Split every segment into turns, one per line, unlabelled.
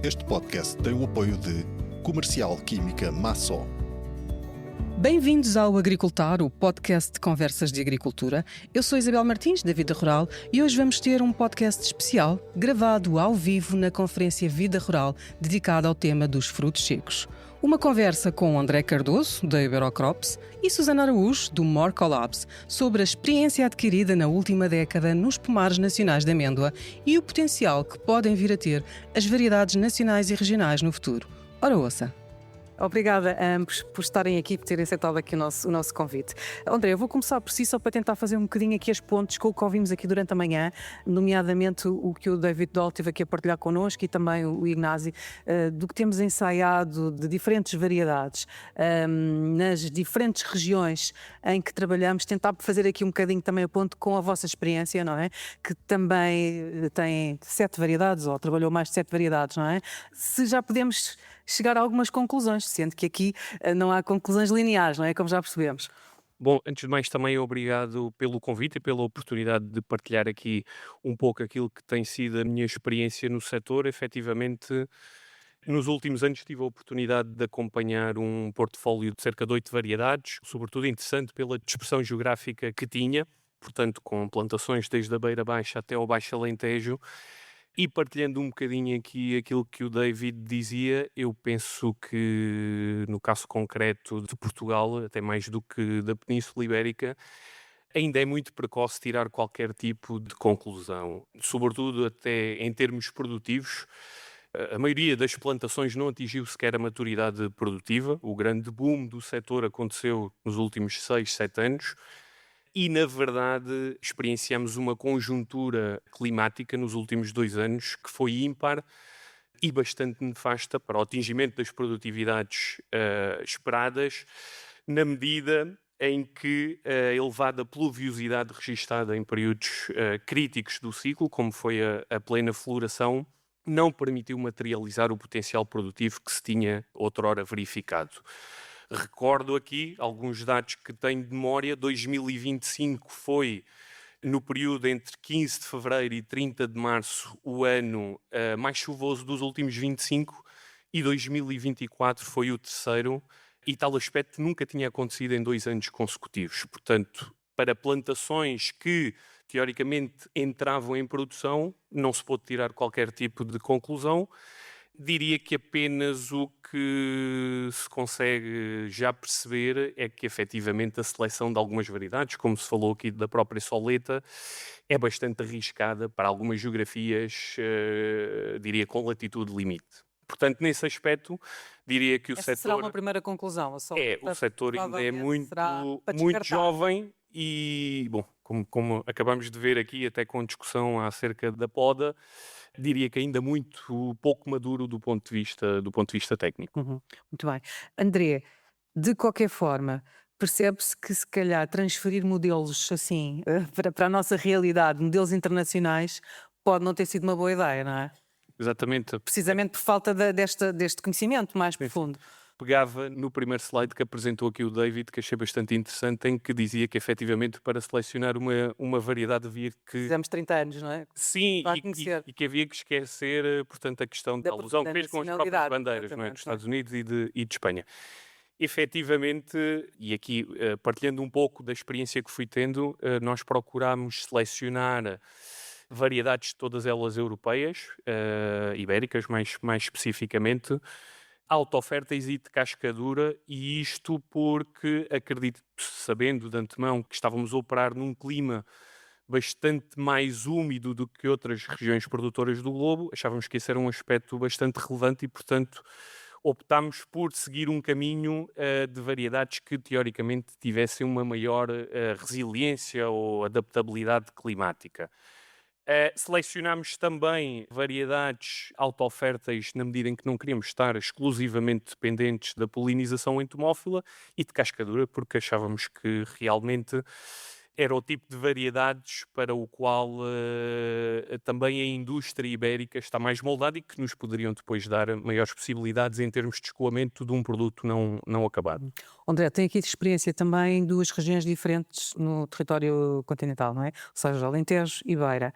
Este podcast tem o apoio de Comercial Química Massó.
Bem-vindos ao Agricultar, o podcast de conversas de agricultura. Eu sou Isabel Martins, da Vida Rural, e hoje vamos ter um podcast especial, gravado ao vivo na Conferência Vida Rural, dedicada ao tema dos frutos secos. Uma conversa com André Cardoso, da Iberocrops, e Susana Araújo, do Morco Labs, sobre a experiência adquirida na última década nos pomares nacionais de amêndoa e o potencial que podem vir a ter as variedades nacionais e regionais no futuro. Ora, ouça! Obrigada a ambos por estarem aqui, por terem aceitado aqui o nosso convite. André, eu vou começar por si só para tentar fazer um bocadinho aqui as pontes com o que ouvimos aqui durante a manhã, nomeadamente o que o David Doll teve aqui a partilhar connosco e também o Ignasi, do que temos ensaiado de diferentes variedades nas diferentes regiões em que trabalhamos, tentar fazer aqui um bocadinho também a ponte com a vossa experiência, não é? Que também tem 7 variedades, ou trabalhou mais de 7 variedades, não é? Se já podemos chegar a algumas conclusões, sendo que aqui não há conclusões lineares, não é? Como já percebemos.
Bom, antes de mais também obrigado pelo convite e pela oportunidade de partilhar aqui um pouco aquilo que tem sido a minha experiência no setor. Efetivamente, nos últimos anos tive a oportunidade de acompanhar um portfólio de cerca de 8 variedades, sobretudo interessante pela dispersão geográfica que tinha, portanto com plantações desde a Beira Baixa até ao Baixo Alentejo. E partilhando um bocadinho aqui aquilo que o David dizia, eu penso que no caso concreto de Portugal, até mais do que da Península Ibérica, ainda é muito precoce tirar qualquer tipo de conclusão, sobretudo até em termos produtivos. A maioria das plantações não atingiu sequer a maturidade produtiva. O grande boom do setor aconteceu nos últimos 6, 7 anos. E, na verdade, experienciamos uma conjuntura climática nos últimos 2 anos que foi ímpar e bastante nefasta para o atingimento das produtividades esperadas, na medida em que a elevada pluviosidade registada em períodos críticos do ciclo, como foi a plena floração, não permitiu materializar o potencial produtivo que se tinha outrora verificado. Recordo aqui alguns dados que tenho de memória. 2025 foi, no período entre 15 de fevereiro e 30 de março, o ano mais chuvoso dos últimos 25, e 2024 foi o terceiro, e tal aspecto nunca tinha acontecido em 2 anos consecutivos. Portanto, para plantações que teoricamente entravam em produção, não se pôde tirar qualquer tipo de conclusão. Diria que apenas o que se consegue já perceber é que, efetivamente, a seleção de algumas variedades, como se falou aqui da própria Soleta, é bastante arriscada para algumas geografias, diria, com latitude limite. Portanto, nesse aspecto, diria que o setor...
será uma primeira conclusão.
O setor ainda é muito jovem e, bom, como acabamos de ver aqui, até com discussão acerca da poda, diria que ainda muito pouco maduro do ponto de vista técnico.
Muito bem. André, de qualquer forma, percebe-se que se calhar transferir modelos assim para a nossa realidade, modelos internacionais, pode não ter sido uma boa ideia, não é?
Exatamente.
Precisamente por falta deste conhecimento mais profundo.
Pegava no primeiro slide que apresentou aqui o David, que achei bastante interessante, em que dizia que efetivamente para selecionar uma variedade havia que...
Fizemos 30 anos, não é?
Sim, e que havia que esquecer, portanto, a questão da alusão que fez com as próprias bandeiras, não é? Dos Estados Unidos e de Espanha. Efetivamente, e aqui partilhando um pouco da experiência que fui tendo, nós procurámos selecionar variedades, todas elas europeias, ibéricas mais especificamente, alta-ofertas e de casca dura, e isto porque acredito, sabendo de antemão que estávamos a operar num clima bastante mais úmido do que outras regiões produtoras do globo, achávamos que esse era um aspecto bastante relevante e, portanto, optámos por seguir um caminho de variedades que, teoricamente, tivessem uma maior resiliência ou adaptabilidade climática. Selecionámos também variedades auto-férteis na medida em que não queríamos estar exclusivamente dependentes da polinização entomófila e de cascadura, porque achávamos que realmente era o tipo de variedades para o qual também a indústria ibérica está mais moldada e que nos poderiam depois dar maiores possibilidades em termos de escoamento de um produto não acabado.
André, tem aqui experiência também em 2 regiões diferentes no território continental, não é? Ou seja, Alentejo e Beira.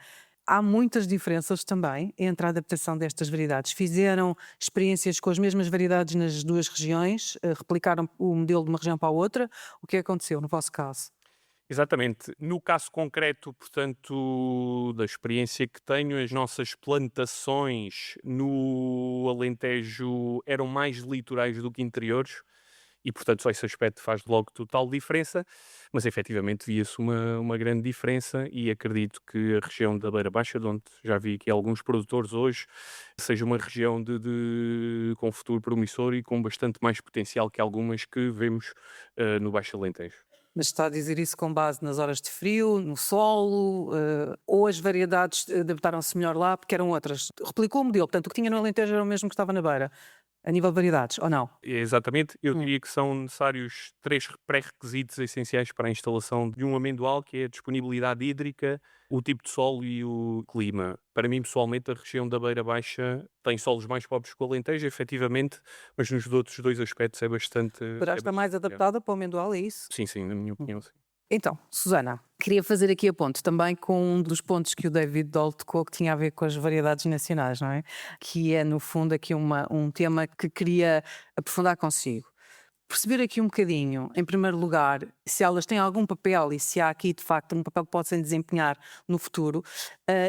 há muitas diferenças também entre a adaptação destas variedades. Fizeram experiências com as mesmas variedades nas duas regiões, replicaram o modelo de uma região para a outra. O que aconteceu no vosso caso?
Exatamente. No caso concreto, portanto, da experiência que tenho, as nossas plantações no Alentejo eram mais litorais do que interiores e, portanto, só esse aspecto faz logo total diferença, mas efetivamente via-se uma grande diferença e acredito que a região da Beira Baixa, de onde já vi aqui alguns produtores hoje, seja uma região com futuro promissor e com bastante mais potencial que algumas que vemos no Baixo Alentejo.
Mas está a dizer isso com base nas horas de frio, no solo, ou as variedades adaptaram-se melhor lá porque eram outras? Replicou o modelo, portanto o que tinha no Alentejo era o mesmo que estava na Beira, a nível de variedades, ou não?
Exatamente, eu
Hum.
diria que são necessários 3 pré-requisitos essenciais para a instalação de um amendoal, que é a disponibilidade hídrica, o tipo de solo e o clima. Para mim, pessoalmente, a região da Beira Baixa tem solos mais pobres que o Alentejo, efetivamente, mas nos outros 2 aspectos é bastante
Poderá estar mais
melhor.
adaptada para o amendoal, é isso?
Sim, sim, na minha opinião, sim.
Então, Susana, queria fazer aqui a ponte também com um dos pontos que o David Doll tocou, que tinha a ver com as variedades nacionais, não é? Que é, no fundo, aqui um tema que queria aprofundar consigo. Perceber aqui um bocadinho, em primeiro lugar, se elas têm algum papel e se há aqui, de facto, um papel que possam desempenhar no futuro,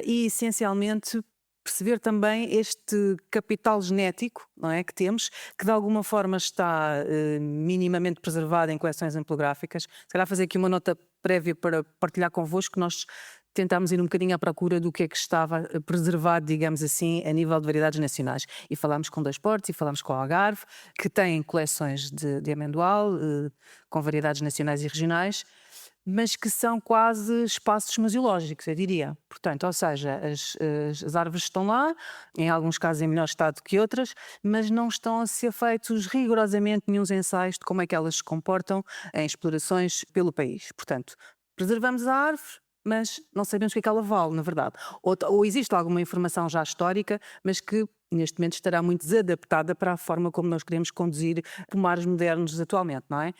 e, essencialmente, perceber também este capital genético, não é, que temos, que de alguma forma está minimamente preservado em coleções ampelográficas. Se calhar fazer aqui uma nota prévia para partilhar convosco, nós tentámos ir um bocadinho à procura do que é que estava preservado, digamos assim, a nível de variedades nacionais. E falámos com dois portos e falámos com o Algarve, que têm coleções de amendoal, com variedades nacionais e regionais, mas que são quase espaços museológicos, eu diria. Portanto, ou seja, as árvores estão lá, em alguns casos em melhor estado que outras, mas não estão a ser feitos rigorosamente nenhum ensaios de como é que elas se comportam em explorações pelo país. Portanto, preservamos a árvore, mas não sabemos o que é que ela vale, na verdade. Ou existe alguma informação já histórica, mas que neste momento estará muito desadaptada para a forma como nós queremos conduzir pomares modernos atualmente, não é?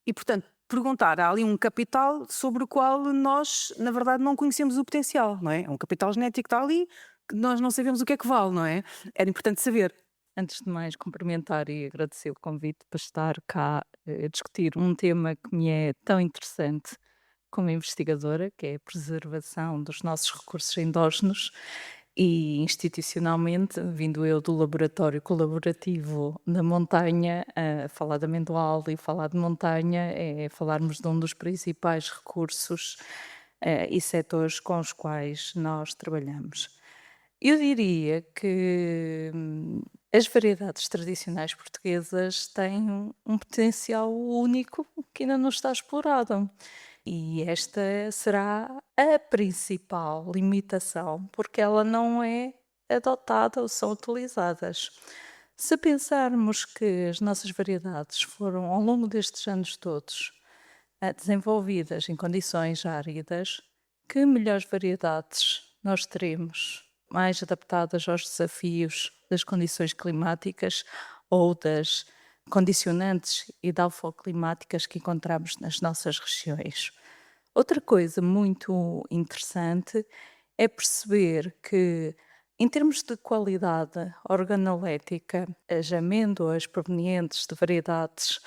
E, portanto, perguntar, há ali um capital sobre o qual nós, na verdade, não conhecemos o potencial, não é? É um capital genético que está ali, que nós não sabemos o que é que vale, não é? Era importante saber.
Antes de mais, cumprimentar e agradecer o convite para estar cá a discutir um tema que me é tão interessante como investigadora, que é a preservação dos nossos recursos endógenos e institucionalmente, vindo eu do laboratório colaborativo da montanha, a falar de amendoal e falar de montanha é falarmos de um dos principais recursos e setores com os quais nós trabalhamos. Eu diria que as variedades tradicionais portuguesas têm um potencial único que ainda não está explorado. E esta será a principal limitação, porque ela não é adotada ou são utilizadas. Se pensarmos que as nossas variedades foram, ao longo destes anos todos, desenvolvidas em condições áridas, que melhores variedades nós teremos, mais adaptadas aos desafios das condições climáticas ou das condicionantes hidrofoclimáticas que encontramos nas nossas regiões. Outra coisa muito interessante é perceber que, em termos de qualidade organolética, as amêndoas provenientes de variedades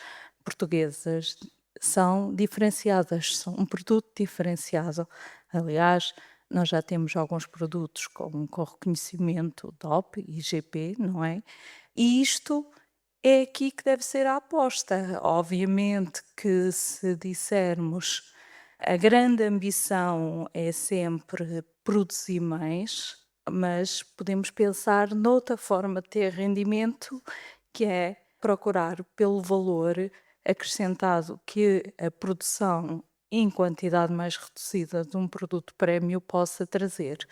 portuguesas são diferenciadas, são um produto diferenciado. Aliás, nós já temos alguns produtos com reconhecimento DOP e IGP, não é? E isto é aqui que deve ser a aposta. Obviamente que se dissermos a grande ambição é sempre produzir mais, mas podemos pensar noutra forma de ter rendimento, que é procurar pelo valor acrescentado que a produção em quantidade mais reduzida de um produto prémio possa trazer.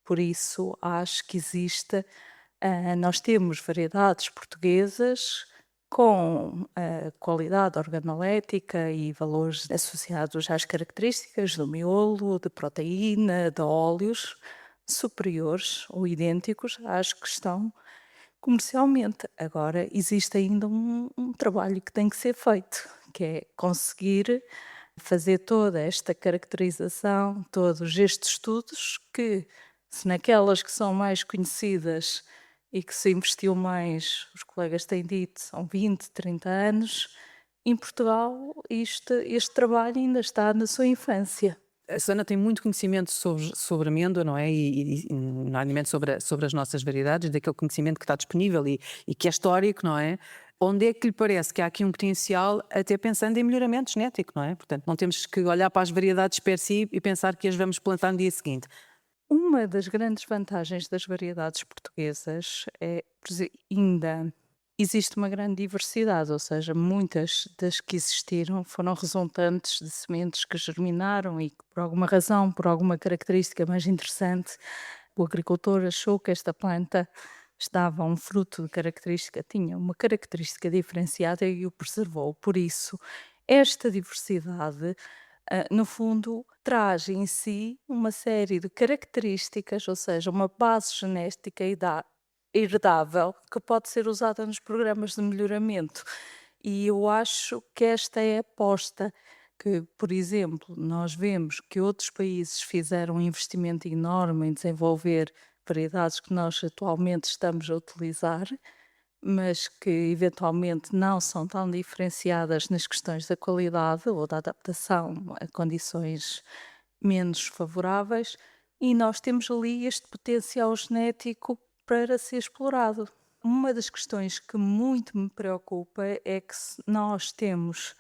Por isso, acho que nós temos variedades portuguesas com qualidade organolética e valores associados às características do miolo, de proteína, de óleos, superiores ou idênticos às que estão comercialmente. Agora, existe ainda um trabalho que tem que ser feito, que é conseguir fazer toda esta caracterização, todos estes estudos que Se naquelas que são mais conhecidas e que se investiu mais, os colegas têm dito, são 20, 30 anos, em Portugal este trabalho ainda está na sua infância.
A Susana tem muito conhecimento sobre amêndoa, não é? E nomeadamente sobre as nossas variedades, daquele conhecimento que está disponível e que é histórico, não é? Onde é que lhe parece que há aqui um potencial, até pensando em melhoramento genético, não é? Portanto, não temos que olhar para as variedades per si e pensar que as vamos plantar no dia seguinte.
Uma das grandes vantagens das variedades portuguesas é, por exemplo, ainda existe uma grande diversidade, ou seja, muitas das que existiram foram resultantes de sementes que germinaram e que, por alguma razão, por alguma característica mais interessante, o agricultor achou que esta planta estava um fruto de característica, tinha uma característica diferenciada e o preservou. Por isso, esta diversidade, no fundo, traz em si uma série de características, ou seja, uma base genética herdável que pode ser usada nos programas de melhoramento. E eu acho que esta é a aposta que, por exemplo, nós vemos que outros países fizeram um investimento enorme em desenvolver variedades que nós atualmente estamos a utilizar, mas que eventualmente não são tão diferenciadas nas questões da qualidade ou da adaptação a condições menos favoráveis, e nós temos ali este potencial genético para ser explorado. Uma das questões que muito me preocupa é que nós temos,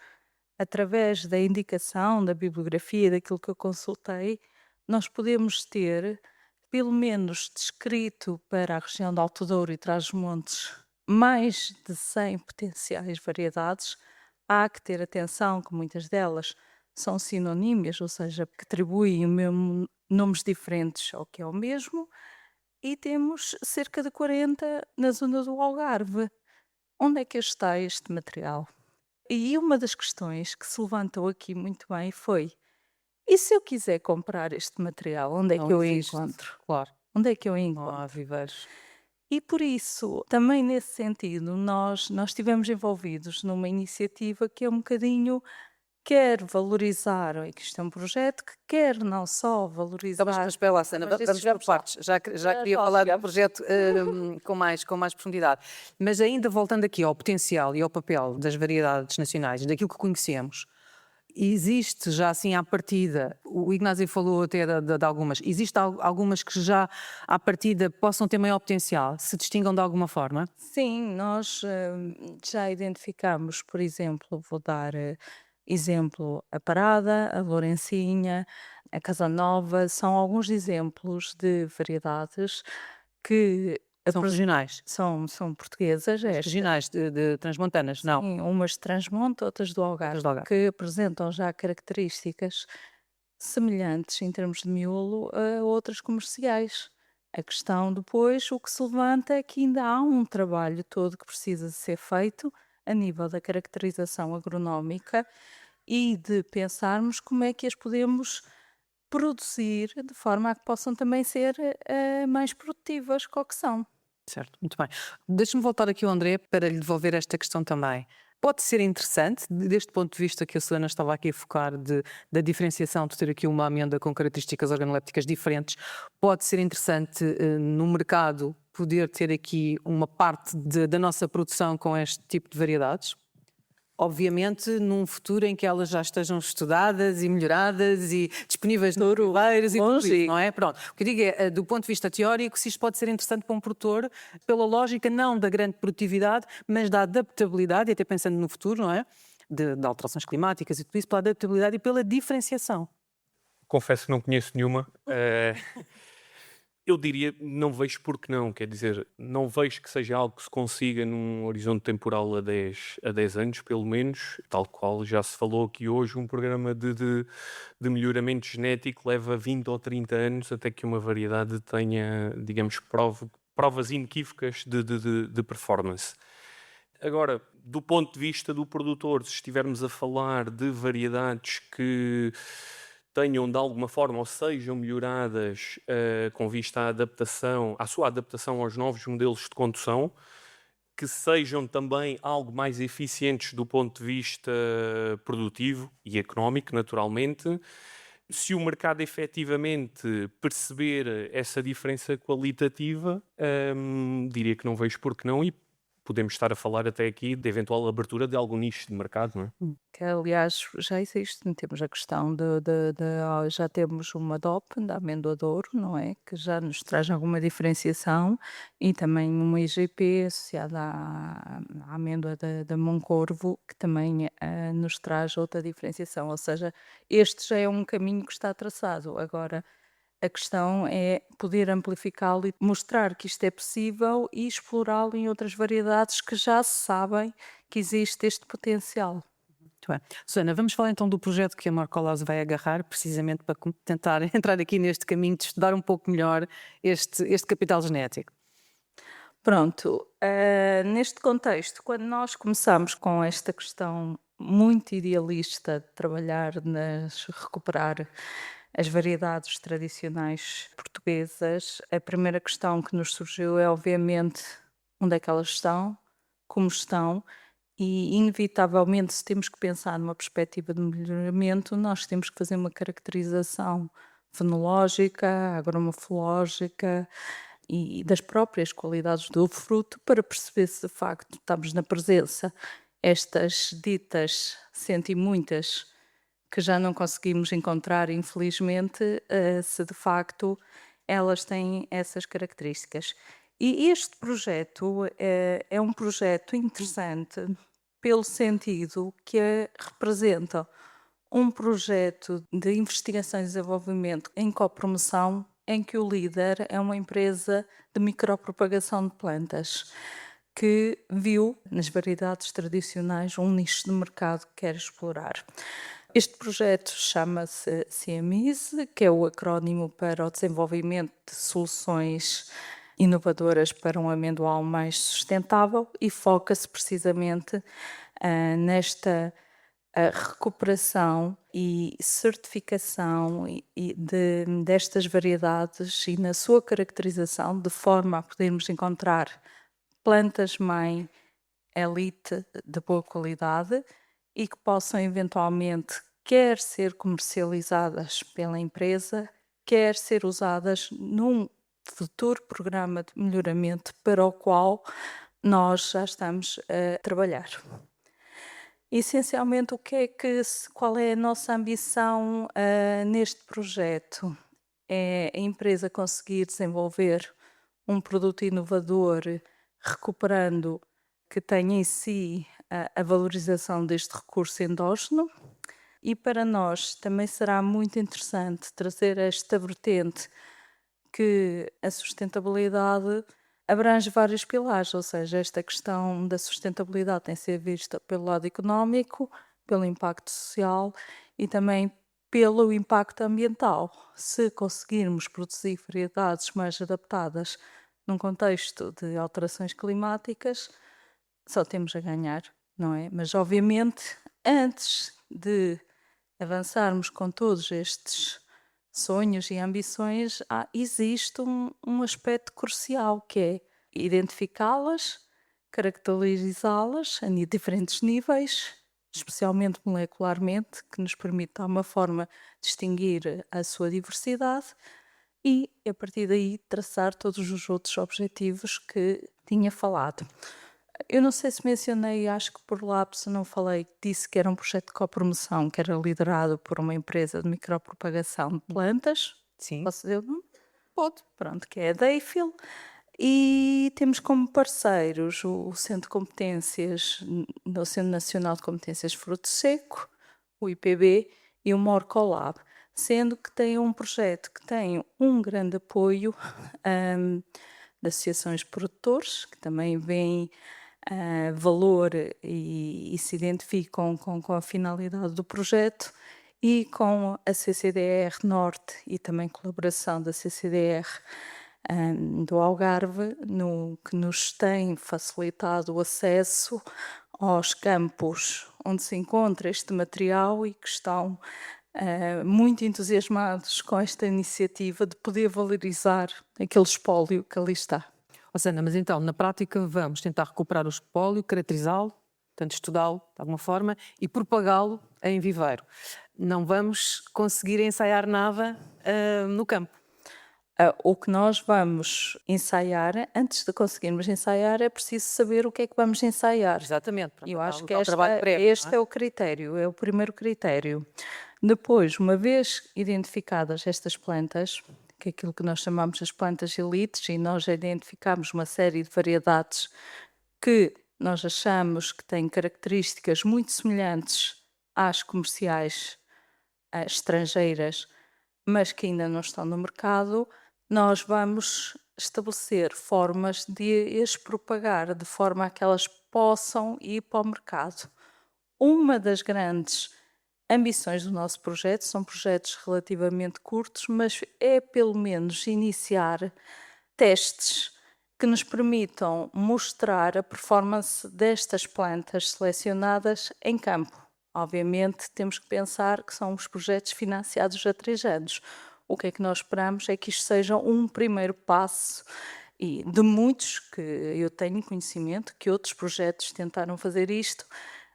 através da indicação, da bibliografia, daquilo que eu consultei, nós podemos ter, pelo menos descrito para a região de Alto Douro e Trás-os-Montes, mais de 100 potenciais variedades. Há que ter atenção que muitas delas são sinonímias, ou seja, que atribuem o mesmo nomes diferentes ao que é o mesmo, e temos cerca de 40 na zona do Algarve. Onde é que está este material? E uma das questões que se levantou aqui muito bem foi: e se eu quiser comprar este material, onde é
Não
que eu
existe,
encontro?
claro.
Onde é que eu
Não
encontro?
há viveiros.
E por isso, também nesse sentido, nós estivemos envolvidos numa iniciativa que é um bocadinho, quer valorizar, é que isto é um projeto que quer não só
Então,
valorizar.
mas espera lá, Sana,
Mas isso
vamos
já
por
está.
partes. Já queria
Já
falar do
chegamos.
projeto com mais profundidade. Mas ainda voltando aqui ao potencial e ao papel das variedades nacionais, daquilo que conhecemos, existe já assim à partida, o Ignácio falou até de algumas, existe algumas que já à partida possam ter maior potencial, se distingam de alguma forma?
Sim, nós já identificamos, por exemplo, vou dar exemplo, a Parada, a Lourencinha, a Casa Nova, são alguns exemplos de variedades que
São regionais.
são portuguesas,
Mas
estas.
regionais de transmontanas, não.
Sim, umas de Transmonte, outras do Algarve,
Outras do Algarve.
que apresentam já características semelhantes em termos de miolo a outras comerciais. A questão depois, o que se levanta é que ainda há um trabalho todo que precisa de ser feito a nível da caracterização agronómica e de pensarmos como é que as podemos produzir de forma a que possam também ser mais produtivas que o que são.
Certo, muito bem. Deixa-me voltar aqui ao André para lhe devolver esta questão também. Pode ser interessante, deste ponto de vista que a Susana estava aqui a focar, da diferenciação, de ter aqui uma amêndoa com características organolépticas diferentes, pode ser interessante no mercado poder ter aqui uma parte da nossa produção com este tipo de variedades? Obviamente, num futuro em que elas já estejam estudadas e melhoradas e disponíveis nos viveiro e tudo
longe.
isso, não é? Pronto. O que eu digo é, do ponto de vista teórico, se isto pode ser interessante para um produtor, pela lógica não da grande produtividade, mas da adaptabilidade, e até pensando no futuro, não é? De alterações climáticas e tudo isso, pela adaptabilidade e pela diferenciação.
Confesso que não conheço nenhuma. Eu diria, não vejo porque não, quer dizer, não vejo que seja algo que se consiga num horizonte temporal a 10 anos, pelo menos, tal qual já se falou aqui hoje, um programa de melhoramento genético leva 20 ou 30 anos até que uma variedade tenha, digamos, provas inequívocas de performance. Agora, do ponto de vista do produtor, se estivermos a falar de variedades que tenham de alguma forma ou sejam melhoradas com vista à sua adaptação aos novos modelos de condução, que sejam também algo mais eficientes do ponto de vista produtivo e económico, naturalmente, se o mercado efetivamente perceber essa diferença qualitativa, diria que não vejo por que não, e podemos estar a falar até aqui de eventual abertura de algum nicho de mercado, não é?
Que aliás já existe, temos a questão já temos uma DOP da amêndoa de ouro, não é? Que já nos traz alguma diferenciação e também uma IGP associada à amêndoa da Moncorvo, que também nos traz outra diferenciação. Ou seja, este já é um caminho que está traçado. Agora, a questão é poder amplificá-lo e mostrar que isto é possível e explorá-lo em outras variedades que já se sabem que existe este potencial.
Muito bem. Susana, vamos falar então do projeto que a Marcolase vai agarrar, precisamente para tentar entrar aqui neste caminho de estudar um pouco melhor este capital genético.
Pronto, neste contexto, quando nós começamos com esta questão muito idealista de trabalhar recuperar as variedades tradicionais portuguesas, a primeira questão que nos surgiu é, obviamente, onde é que elas estão, como estão, e inevitavelmente, se temos que pensar numa perspectiva de melhoramento, nós temos que fazer uma caracterização fenológica, agromofológica e das próprias qualidades do fruto para perceber se de facto estamos na presença estas ditas cento e muitas que já não conseguimos encontrar, infelizmente, se de facto elas têm essas características. E este projeto é um projeto interessante pelo sentido que representa um projeto de investigação e desenvolvimento em copromoção em que o líder é uma empresa de micropropagação de plantas que viu nas variedades tradicionais um nicho de mercado que quer explorar. Este projeto chama-se CMIS, que é o acrónimo para o desenvolvimento de soluções inovadoras para um amendoal mais sustentável e foca-se precisamente nesta recuperação e certificação destas variedades e na sua caracterização de forma a podermos encontrar plantas-mãe elite de boa qualidade e que possam eventualmente quer ser comercializadas pela empresa, quer ser usadas num futuro programa de melhoramento para o qual nós já estamos a trabalhar. Essencialmente, qual é a nossa ambição neste projeto? É a empresa conseguir desenvolver um produto inovador, recuperando que tenha em si a valorização deste recurso endógeno. E para nós também será muito interessante trazer esta vertente que a sustentabilidade abrange vários pilares, ou seja, esta questão da sustentabilidade tem de ser vista pelo lado económico, pelo impacto social e também pelo impacto ambiental. Se conseguirmos produzir variedades mais adaptadas num contexto de alterações climáticas, só temos a ganhar, não é? Mas, obviamente, antes de avançarmos com todos estes sonhos e ambições, existe um aspecto crucial, que é identificá-las, caracterizá-las a diferentes níveis, especialmente molecularmente, que nos permite, de alguma forma, distinguir a sua diversidade e, a partir daí, traçar todos os outros objetivos que tinha falado. Eu não sei se mencionei, acho que por lapso não falei, disse que era um projeto de copromoção, que era liderado por uma empresa de micropropagação de plantas.
Sim.
Posso dizer o nome?
Pode.
Pronto, que é a Dayfield. E temos como parceiros o Centro de Competências, o Centro Nacional de Competências Fruto Seco, o IPB e o Morcolab, sendo que tem um projeto que tem um grande apoio de associações de produtores, que também veem valor e se identificam com a finalidade do projeto, e com a CCDR Norte e também colaboração da CCDR do Algarve, que nos tem facilitado o acesso aos campos onde se encontra este material e que estão muito entusiasmados com esta iniciativa de poder valorizar aquele espólio que ali está.
Susana, mas então, na prática, vamos tentar recuperar o espólio, caracterizá-lo, portanto, estudá-lo de alguma forma e propagá-lo em viveiro. não vamos conseguir ensaiar nada no campo.
O que nós vamos ensaiar, antes de conseguirmos ensaiar, é preciso saber o que é que vamos ensaiar.
Exatamente.
Eu acho que
o trabalho prévio,
este é o critério, é o primeiro critério. Depois, uma vez identificadas estas plantas, que é aquilo que nós chamamos as plantas elites, e nós identificamos uma série de variedades que nós achamos que têm características muito semelhantes às comerciais estrangeiras, mas que ainda não estão no mercado, nós vamos estabelecer formas de as propagar de forma a que elas possam ir para o mercado. Uma das grandes ambições do nosso projeto são projetos relativamente curtos, mas é pelo menos iniciar testes que nos permitam mostrar a performance destas plantas selecionadas em campo. Obviamente, temos que pensar que são os projetos financiados a 3 anos. O que é que nós esperamos é que isto seja um primeiro passo, e de muitos que eu tenho conhecimento, que outros projetos tentaram fazer isto,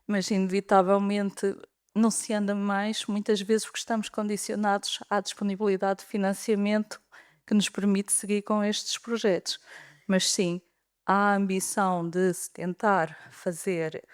mas inevitavelmente não se anda mais, muitas vezes porque estamos condicionados à disponibilidade de financiamento que nos permite seguir com estes projetos. Mas sim, há a ambição de se tentar fazer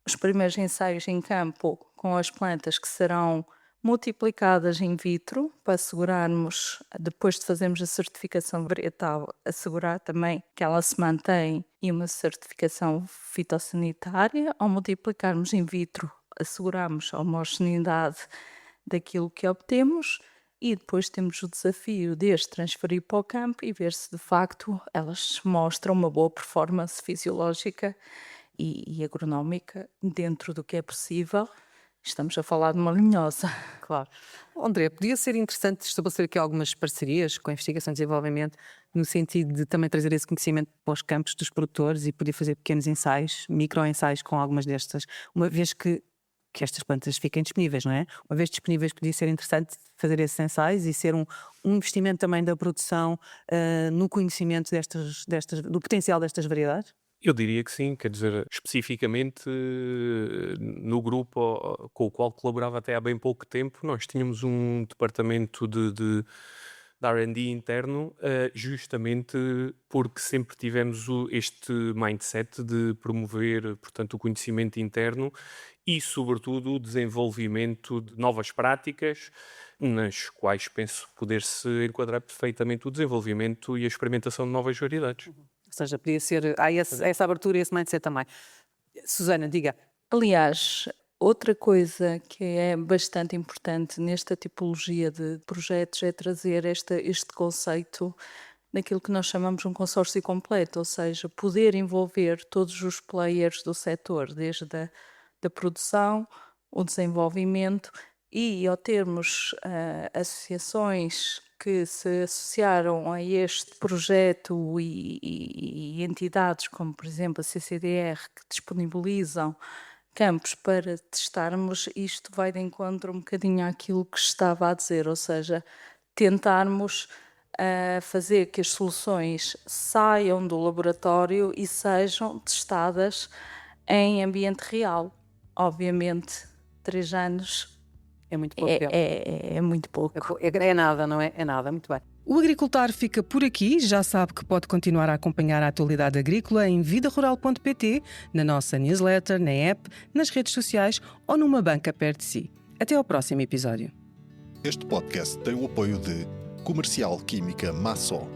os primeiros ensaios em campo com as plantas que serão multiplicadas in vitro, para assegurarmos, depois de fazermos a certificação varietal, assegurar também que ela se mantém, e uma certificação fitossanitária. Ao multiplicarmos in vitro, asseguramos a homogeneidade daquilo que obtemos, e depois temos o desafio de as transferir para o campo e ver se de facto elas mostram uma boa performance fisiológica e agronómica dentro do que é possível. Estamos a falar de uma linhosa.
Claro. André, podia ser interessante estabelecer aqui algumas parcerias com a investigação e desenvolvimento, no sentido de também trazer esse conhecimento para os campos dos produtores e poder fazer pequenos ensaios, micro-ensaios com algumas destas, uma vez que estas plantas fiquem disponíveis, não é? Uma vez disponíveis, podia ser interessante fazer esses ensaios e ser um investimento também da produção no conhecimento do potencial destas variedades?
Eu diria que sim, quer dizer, especificamente no grupo com o qual colaborava até há bem pouco tempo, nós tínhamos um departamento de R&D interno, justamente porque sempre tivemos este mindset de promover, portanto, o conhecimento interno e, sobretudo, o desenvolvimento de novas práticas, nas quais penso poder-se enquadrar perfeitamente o desenvolvimento e a experimentação de novas variedades.
Ou seja, podia ser, há essa abertura e esse mindset também. Susana, diga.
Aliás, outra coisa que é bastante importante nesta tipologia de projetos é trazer este conceito daquilo que nós chamamos de um consórcio completo, ou seja, poder envolver todos os players do setor, desde da produção, o desenvolvimento, e ao termos associações que se associaram a este projeto e entidades como, por exemplo, a CCDR, que disponibilizam campos para testarmos, isto vai de encontro um bocadinho àquilo que estava a dizer, ou seja, tentarmos fazer que as soluções saiam do laboratório e sejam testadas em ambiente real. Obviamente, 3 anos
é muito pouco tempo.
É muito pouco.
É nada, não é? É nada, muito bem. O Agricultar fica por aqui. Já sabe que pode continuar a acompanhar a atualidade agrícola em vidarural.pt, na nossa newsletter, na app, nas redes sociais ou numa banca perto de si. Até ao próximo episódio.
Este podcast tem o apoio de Comercial Química Massó.